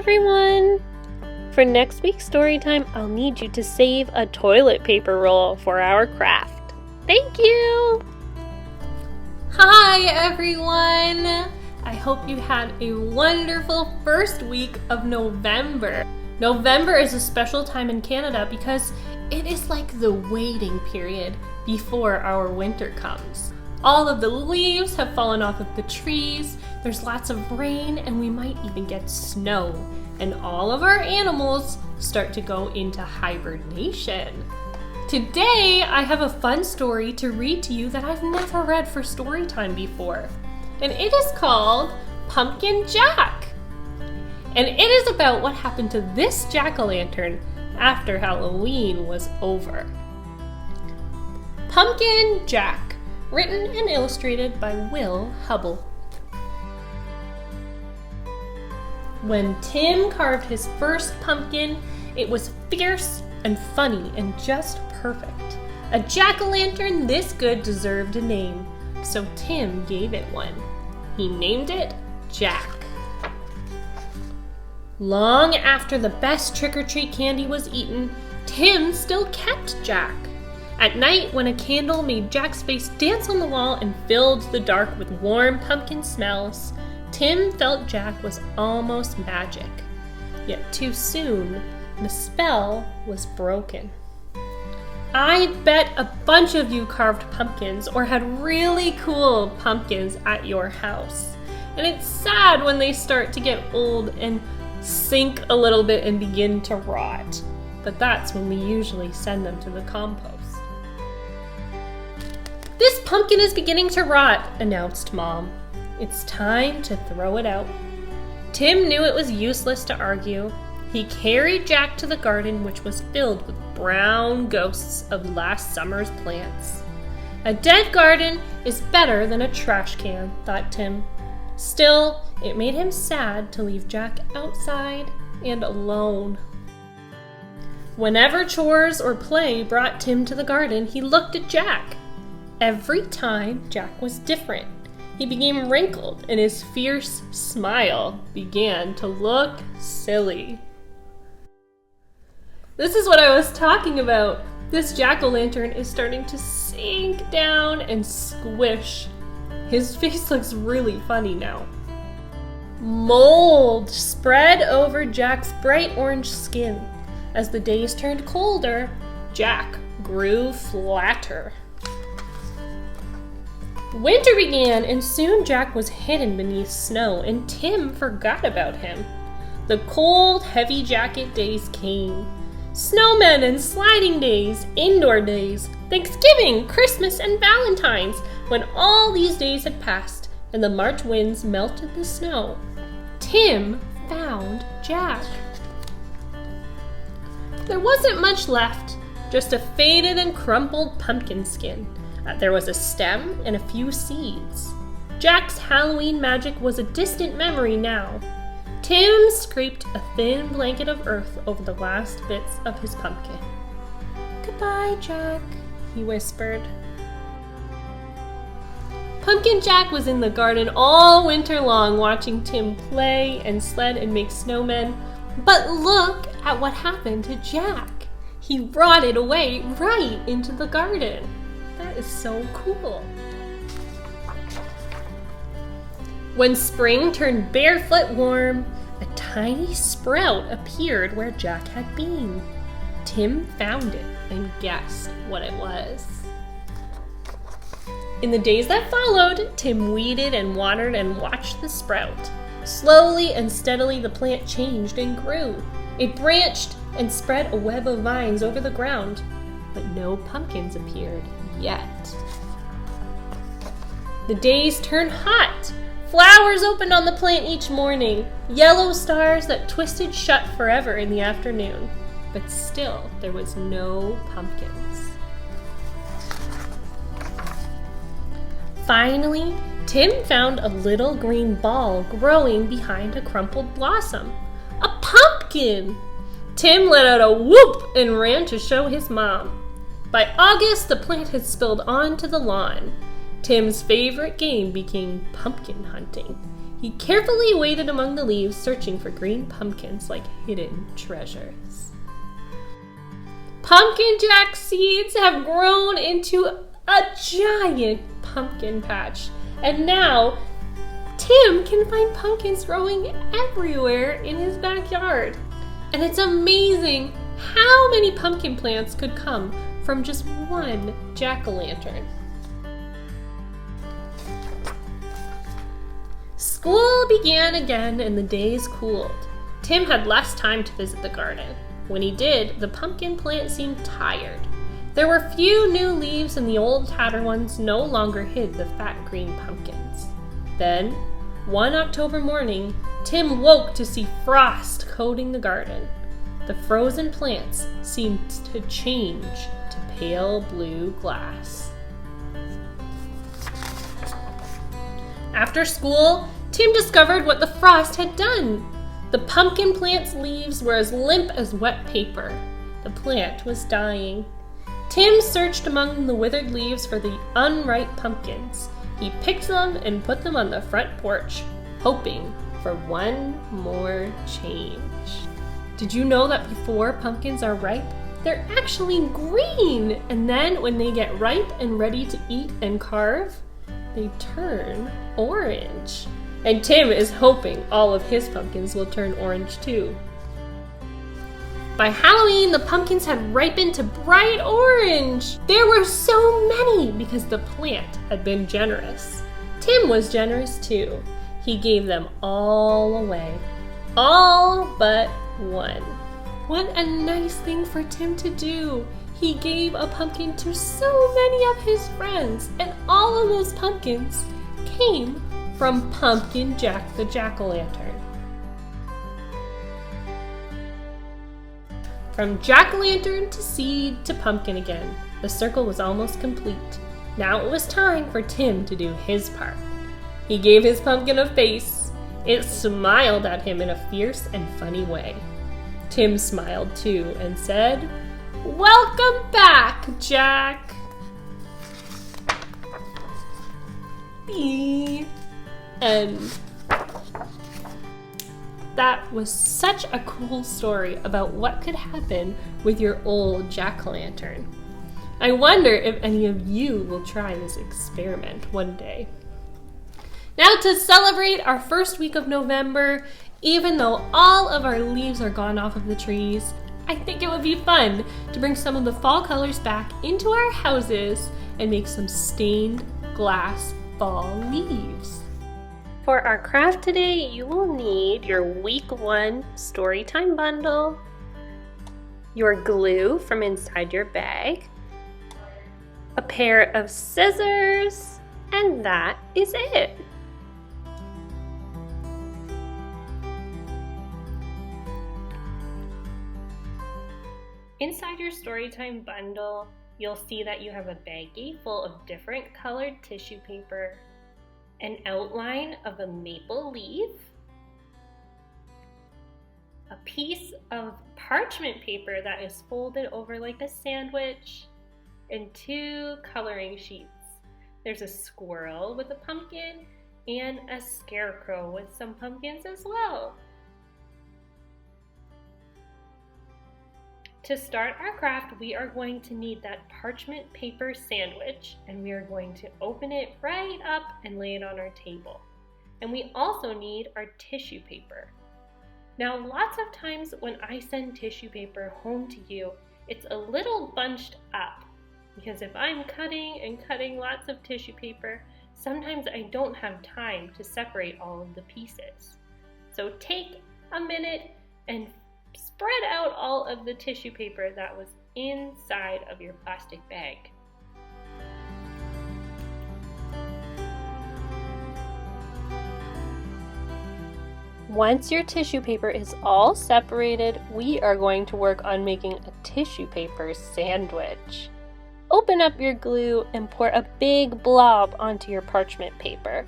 everyone! For next week's story time, I'll need you to save a toilet paper roll for our craft. Thank you! Hi everyone! I hope you had a wonderful first week of November. November is a special time in Canada because it is like the waiting period before our winter comes. All of the leaves have fallen off of the trees, there's lots of rain, and we might even get snow. And all of our animals start to go into hibernation. Today, I have a fun story to read to you that I've never read for story time before. And it is called Pumpkin Jack. And it is about what happened to this jack-o'-lantern after Halloween was over. Pumpkin Jack, written and illustrated by Will Hubble. When Tim carved his first pumpkin, it was fierce and funny and just perfect. A jack-o'-lantern this good deserved a name, so Tim gave it one. He named it Jack. Long after the best trick-or-treat candy was eaten, Tim still kept Jack. At night, when a candle made Jack's face dance on the wall and filled the dark with warm pumpkin smells, Tim felt Jack was almost magic. Yet too soon, the spell was broken. I bet a bunch of you carved pumpkins or had really cool pumpkins at your house. And it's sad when they start to get old and sink a little bit and begin to rot. But that's when we usually send them to the compost. "This pumpkin is beginning to rot," announced Mom. "It's time to throw it out." Tim knew it was useless to argue. He carried Jack to the garden, which was filled with brown ghosts of last summer's plants. A dead garden is better than a trash can, thought Tim. Still, it made him sad to leave Jack outside and alone. Whenever chores or play brought Tim to the garden, he looked at Jack. Every time, Jack was different. He became wrinkled, and his fierce smile began to look silly. This is what I was talking about. This jack-o'-lantern is starting to sink down and squish. His face looks really funny now. Mold spread over Jack's bright orange skin. As the days turned colder, Jack grew flatter. Winter began, and soon Jack was hidden beneath snow, and Tim forgot about him. The cold, heavy jacket days came. Snowmen and sliding days, indoor days, Thanksgiving, Christmas, and Valentine's. When all these days had passed and the March winds melted the snow, Tim found Jack. There wasn't much left, just a faded and crumpled pumpkin skin. There was a stem and a few seeds. Jack's Halloween magic was a distant memory now. Tim scraped a thin blanket of earth over the last bits of his pumpkin. "Goodbye, Jack," he whispered. Pumpkin Jack was in the garden all winter long, watching Tim play and sled and make snowmen. But look at what happened to Jack. He rotted away right into the garden. That is so cool. When spring turned barefoot warm, a tiny sprout appeared where Jack had been. Tim found it and guessed what it was. In the days that followed, Tim weeded and watered and watched the sprout. Slowly and steadily the plant changed and grew. It branched and spread a web of vines over the ground, but no pumpkins appeared yet. The days turned hot. Flowers opened on the plant each morning, yellow stars that twisted shut forever in the afternoon. But still, there was no pumpkins. Finally, Tim found a little green ball growing behind a crumpled blossom. A pumpkin! Tim let out a whoop and ran to show his mom. By August, the plant had spilled onto the lawn. Tim's favorite game became pumpkin hunting. He carefully waded among the leaves, searching for green pumpkins like hidden treasures. Pumpkin jack seeds have grown into a giant pumpkin patch, and now Tim can find pumpkins growing everywhere in his backyard. And it's amazing how many pumpkin plants could come from just one jack-o'-lantern. School began again and the days cooled. Tim had less time to visit the garden. When he did, the pumpkin plant seemed tired. There were few new leaves and the old tattered ones no longer hid the fat green pumpkins. Then, one October morning, Tim woke to see frost coating the garden. The frozen plants seemed to change to pale blue glass. After school, Tim discovered what the frost had done. The pumpkin plant's leaves were as limp as wet paper. The plant was dying. Tim searched among the withered leaves for the unripe pumpkins. He picked them and put them on the front porch, hoping for one more change. Did you know that before pumpkins are ripe, they're actually green? And then when they get ripe and ready to eat and carve, they turn orange. And Tim is hoping all of his pumpkins will turn orange too. By Halloween, the pumpkins had ripened to bright orange. There were so many because the plant had been generous. Tim was generous too. He gave them all away. All but one. What a nice thing for Tim to do. He gave a pumpkin to so many of his friends, and all of those pumpkins came from Pumpkin Jack the Jack-o'-lantern. From jack-o'-lantern to seed to pumpkin again, the circle was almost complete. Now it was time for Tim to do his part. He gave his pumpkin a face. It smiled at him in a fierce and funny way. Tim smiled too and said, "Welcome back, Jack." The end. That was such a cool story about what could happen with your old jack-o'-lantern. I wonder if any of you will try this experiment one day. Now, to celebrate our first week of November, even though all of our leaves are gone off of the trees, I think it would be fun to bring some of the fall colors back into our houses and make some stained glass fall leaves. For our craft today, you will need your week 1 Storytime bundle, your glue from inside your bag, a pair of scissors, and that is it. Inside your Storytime bundle, you'll see that you have a baggie full of different colored tissue paper, an outline of a maple leaf, a piece of parchment paper that is folded over like a sandwich, and 2 coloring sheets. There's a squirrel with a pumpkin and a scarecrow with some pumpkins as well. To start our craft, we are going to need that parchment paper sandwich, and we are going to open it right up and lay it on our table. And we also need our tissue paper. Now, lots of times when I send tissue paper home to you, it's a little bunched up, because if I'm cutting and cutting lots of tissue paper, sometimes I don't have time to separate all of the pieces. So take a minute and spread out all of the tissue paper that was inside of your plastic bag. Once your tissue paper is all separated, we are going to work on making a tissue paper sandwich. Open up your glue and pour a big blob onto your parchment paper.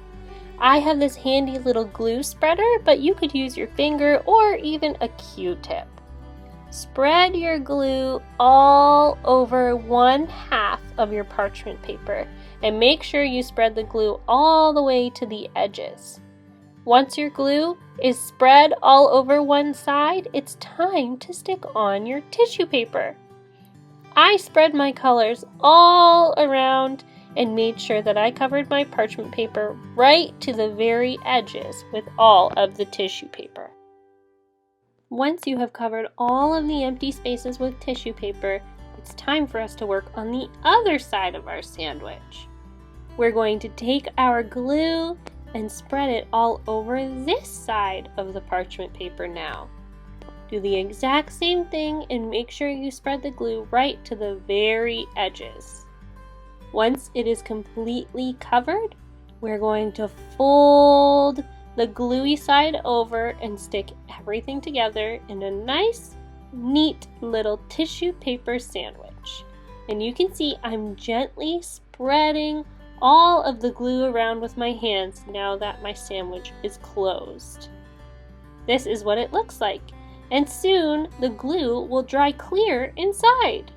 I have this handy little glue spreader, but you could use your finger or even a Q-tip. Spread your glue all over 1/2 of your parchment paper and make sure you spread the glue all the way to the edges. Once your glue is spread all over one side, it's time to stick on your tissue paper. I spread my colors all around and made sure that I covered my parchment paper right to the very edges with all of the tissue paper. Once you have covered all of the empty spaces with tissue paper, it's time for us to work on the other side of our sandwich. We're going to take our glue and spread it all over this side of the parchment paper now. Do the exact same thing and make sure you spread the glue right to the very edges. Once it is completely covered, we're going to fold the gluey side over and stick everything together in a nice, neat little tissue paper sandwich. And you can see I'm gently spreading all of the glue around with my hands now that my sandwich is closed. This is what it looks like, and soon the glue will dry clear inside.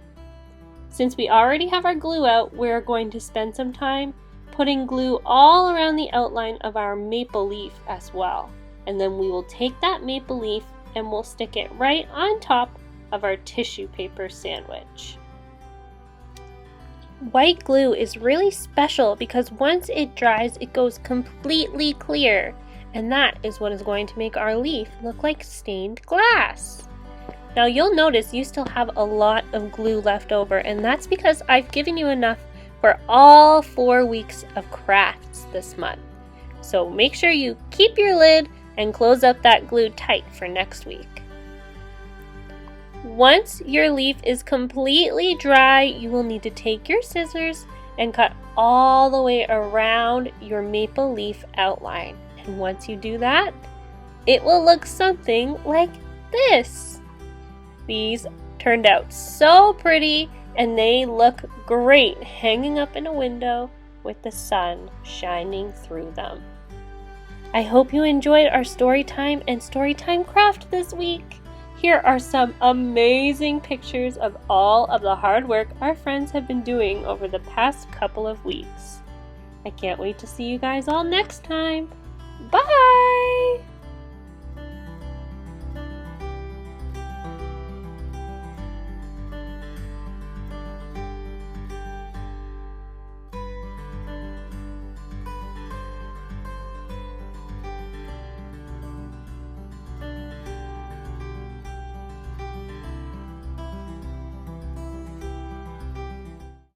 Since we already have our glue out, we're going to spend some time putting glue all around the outline of our maple leaf as well. And then we will take that maple leaf and we'll stick it right on top of our tissue paper sandwich. White glue is really special because once it dries, it goes completely clear, and that is what is going to make our leaf look like stained glass. Now you'll notice you still have a lot of glue left over, and that's because I've given you enough for all 4 weeks of crafts this month. So make sure you keep your lid and close up that glue tight for next week. Once your leaf is completely dry, you will need to take your scissors and cut all the way around your maple leaf outline. And once you do that, it will look something like this. These turned out so pretty and they look great hanging up in a window with the sun shining through them. I hope you enjoyed our storytime and storytime craft this week. Here are some amazing pictures of all of the hard work our friends have been doing over the past couple of weeks. I can't wait to see you guys all next time. Bye!